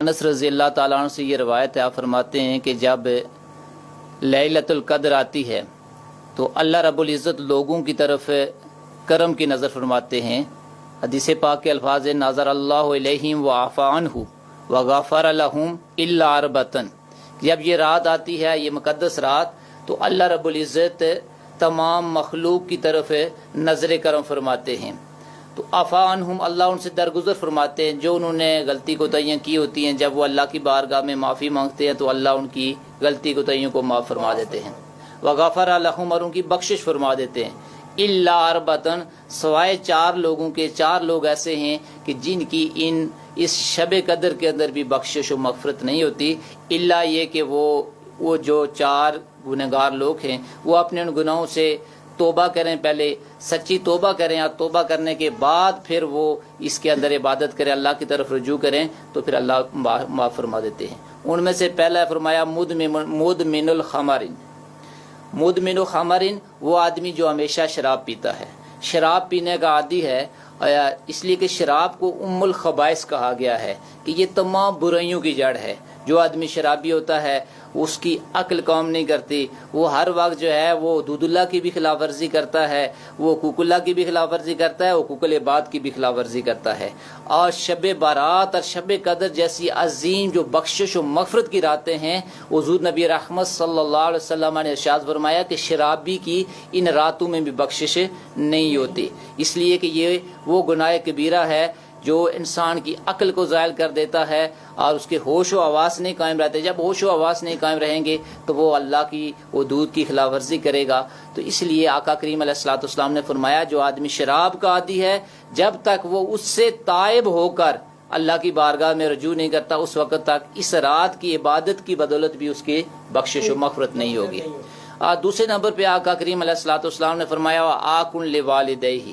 انس رضی اللہ تعالیٰ عنہ سے یہ روایت ہے، آپ فرماتے ہیں کہ جب لیلۃ القدر آتی ہے تو اللہ رب العزت لوگوں کی طرف کرم کی نظر فرماتے ہیں۔ حدیث پاک کے الفاظ ہیں نظر اللہ علیہم وعفا عنہ وغفر لہم الا اربعۃ۔ جب یہ رات آتی ہے، یہ مقدس رات، تو اللہ رب العزت تمام مخلوق کی طرف نظر کرم فرماتے ہیں۔ تو عفا عنہم، اللہ ان سے درگزر فرماتے ہیں، جو انہوں نے غلطی کوتاہیاں کی ہوتی ہیں، جب وہ اللہ کی بارگاہ میں معافی مانگتے ہیں تو اللہ ان کی غلطی کوتاہیوں کو معاف فرما دیتے ہیں۔ وغفر لہم، اور ان کی بخشش فرما دیتے ہیں۔ الا اربعۃ، سوائے 4 لوگوں کے، 4 لوگ ایسے ہیں کہ جن کی اس شب قدر کے اندر بھی بخشش و مغفرت نہیں ہوتی، الا یہ کہ وہ جو 4 گنہگار لوگ ہیں وہ اپنے ان گناہوں سے توبہ کریں، پہلے سچی توبہ کریں، اور توبہ کرنے کے بعد پھر وہ اس کے اندر عبادت کریں، اللہ کی طرف رجوع کریں، تو پھر اللہ معاف فرما دیتے ہیں۔ ان میں سے پہلا فرمایا مدمن الخمر۔ مدمن الخمر وہ آدمی جو ہمیشہ شراب پیتا ہے، شراب پینے کا عادی ہے، اس لیے کہ شراب کو ام الخبائث کہا گیا ہے کہ یہ تمام برائیوں کی جڑ ہے۔ جو آدمی شرابی ہوتا ہے اس کی عقل کام نہیں کرتی، وہ ہر وقت جو ہے وہ حدود اللہ کی بھی خلاف ورزی کرتا ہے، وہ حقوق اللہ کی بھی خلاف ورزی کرتا ہے، حقوق العباد کی بھی خلاف ورزی کرتا ہے۔ اور شب بارات اور شب قدر جیسی عظیم جو بخشش و مغفرت کی راتیں ہیں، حضور نبی رحمت صلی اللہ علیہ وسلم نے ارشاد فرمایا کہ شرابی کی ان راتوں میں بھی بخشش نہیں ہوتی، اس لیے کہ یہ وہ گناہ کبیرہ ہے جو انسان کی عقل کو زائل کر دیتا ہے اور اس کے ہوش و حواس نہیں قائم رہتے۔ جب ہوش و حواس نہیں قائم رہیں گے تو وہ اللہ کی حدود کی خلاف ورزی کرے گا۔ تو اس لیے آقا کریم علیہ الصلوۃ والسلام نے فرمایا جو آدمی شراب کا عادی ہے، جب تک وہ اس سے تائب ہو کر اللہ کی بارگاہ میں رجوع نہیں کرتا، اس وقت تک اس رات کی عبادت کی بدولت بھی اس کی بخشش و مغفرت نہیں ہوگی۔ دوسرے نمبر پہ آقا کریم علیہ الصلوۃ والسلام نے فرمایا آکن لوالدیہ،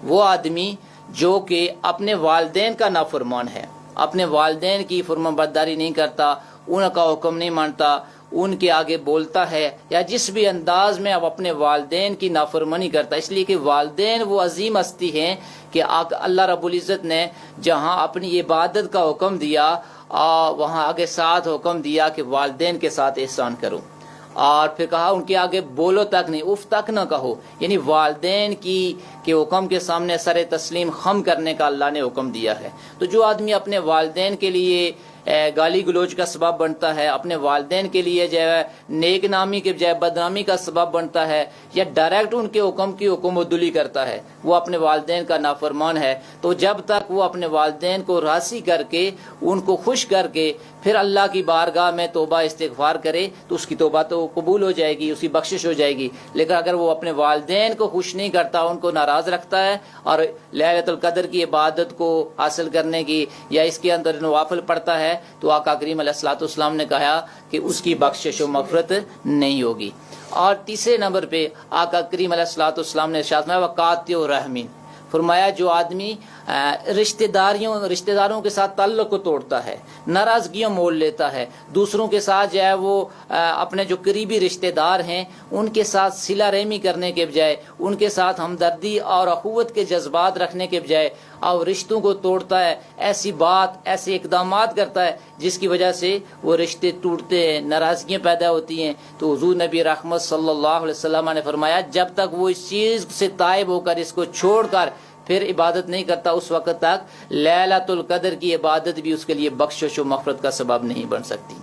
وہ آدمی جو کہ اپنے والدین کا نافرمان ہے، اپنے والدین کی فرمانبرداری نہیں کرتا، ان کا حکم نہیں مانتا، ان کے آگے بولتا ہے، یا جس بھی انداز میں اب اپنے والدین کی نافرمانی کرتا، اس لیے کہ والدین وہ عظیم ہستی ہیں کہ اللہ رب العزت نے جہاں اپنی عبادت کا حکم دیا، وہاں آگے ساتھ حکم دیا کہ والدین کے ساتھ احسان کرو، اور پھر کہا ان کے آگے بولو تک نہیں، اف تک نہ کہو، یعنی والدین کے حکم کے سامنے سر تسلیم خم کرنے کا اللہ نے حکم دیا ہے۔ تو جو آدمی اپنے والدین کے لیے گالی گلوچ کا سبب بنتا ہے، اپنے والدین کے لیے جو ہے نیک نامی کے بجائے بدنامی کا سبب بنتا ہے، یا ڈائریکٹ ان کے حکم کی حکم عدولی کرتا ہے، وہ اپنے والدین کا نافرمان ہے۔ تو جب تک وہ اپنے والدین کو راضی کر کے، ان کو خوش کر کے پھر اللہ کی بارگاہ میں توبہ استغفار کرے تو اس کی توبہ تو قبول ہو جائے گی، اس کی بخشش ہو جائے گی۔ لیکن اگر وہ اپنے والدین کو خوش نہیں کرتا، ان کو ناراض رکھتا ہے، اور لیلۃ القدر کی عبادت کو حاصل کرنے کی یا اس کے اندر نوافل پڑھتا ہے، تو آقا کریم علیہ الصلوۃ والسلام نے کہا کہ اس کی بخشش و مغفرت نہیں ہوگی۔ اور تیسرے نمبر پہ آقا کریم علیہ الصلوۃ والسلام نے ارشاد فرمایا وقاطع الرحمین، فرمایا جو آدمی رشتہ داروں کے ساتھ تعلق کو توڑتا ہے، ناراضگیاں مول لیتا ہے، دوسروں کے ساتھ جو ہے وہ اپنے جو قریبی رشتہ دار ہیں ان کے ساتھ صلہ رحمی کرنے کے بجائے، ان کے ساتھ ہمدردی اور اخوت کے جذبات رکھنے کے بجائے اور رشتوں کو توڑتا ہے، ایسے اقدامات کرتا ہے جس کی وجہ سے وہ رشتے ٹوٹتے ہیں، ناراضگیاں پیدا ہوتی ہیں، تو حضور نبی رحمت صلی اللہ علیہ وسلم نے فرمایا جب تک وہ اس چیز سے تائب ہو کر، اس کو چھوڑ کر پھر عبادت نہیں کرتا، اس وقت تک لیلۃ القدر کی عبادت بھی اس کے لیے بخشش و مغفرت کا سبب نہیں بن سکتی۔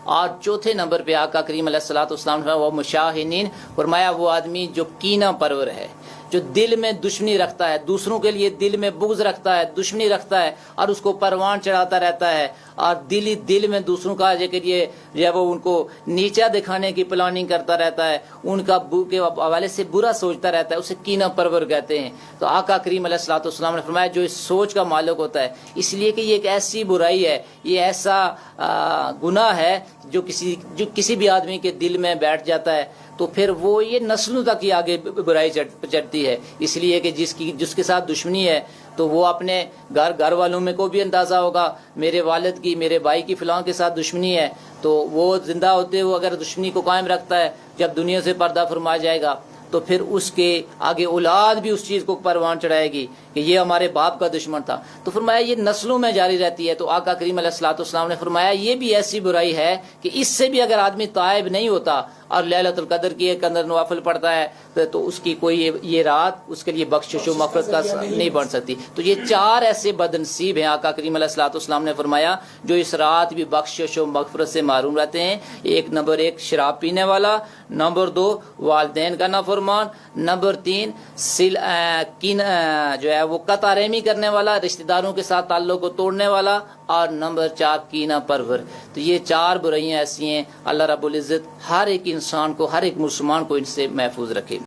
اور چوتھے نمبر پہ آقا کریم علیہ الصلوۃ والسلام نے وہ مشاہنین، فرمایا وہ آدمی جو کینہ پرور ہے، جو دل میں دشمنی رکھتا ہے، دوسروں کے لیے دل میں بغض رکھتا ہے، دشمنی رکھتا ہے، اور اس کو پروان چڑھاتا رہتا ہے، اور دل میں دوسروں کا جب وہ ان کو نیچا دکھانے کی پلاننگ کرتا رہتا ہے، ان کا کے حوالے سے برا سوچتا رہتا ہے، اسے کینہ پرور کہتے ہیں۔ تو آقا کریم علیہ الصلوۃ والسلام نے فرمایا جو اس سوچ کا مالک ہوتا ہے، اس لیے کہ یہ ایک ایسی برائی ہے، یہ ایسا گناہ ہے جو کسی بھی آدمی کے دل میں بیٹھ جاتا ہے، تو پھر وہ یہ نسلوں تک ہی آگے برائی چڑھتی ہے، اس لیے کہ جس کے ساتھ دشمنی ہے تو وہ اپنے گھر والوں میں کو بھی اندازہ ہوگا، میرے والد کی، میرے بھائی کی فلاں کے ساتھ دشمنی ہے، تو وہ زندہ ہوتے ہوئے اگر دشمنی کو قائم رکھتا ہے، جب دنیا سے پردہ فرما جائے گا تو پھر اس کے آگے اولاد بھی اس چیز کو پروان چڑھائے گی کہ یہ ہمارے باپ کا دشمن تھا. تو فرمایا یہ نسلوں میں جاری رہتی ہے. تو آقا کریم علیہ الصلوۃ والسلام نے فرمایا یہ بھی ایسی برائی ہے کہ اس سے بھی اگر آدمی تائب نہیں ہوتا اور لیلۃ القدر کی ایک اندر نوافل پڑھتا ہے تو اس کی کوئی یہ رات اس کے لیے بخشش و مغفرت کا نہیں بن سکتی. تو یہ 4 ایسے بدنصیب ہیں آقا کریم علیہ الصلوۃ والسلام نے فرمایا جو اس رات بھی بخشش و مغفرت سے محروم رہتے ہیں. نمبر 1 شراب پینے والا، نمبر 2 والدین کا نافرمان، نمبر 3 جو ہے وہ قطع رحمی کرنے والا، رشتہ داروں کے ساتھ تعلق کو توڑنے والا، اور نمبر 4 کینہ پرور. تو یہ 4 برائیاں ایسی ہیں. اللہ رب العزت ہر ایک انسان کو، ہر ایک مسلمان کو ان سے محفوظ رکھے.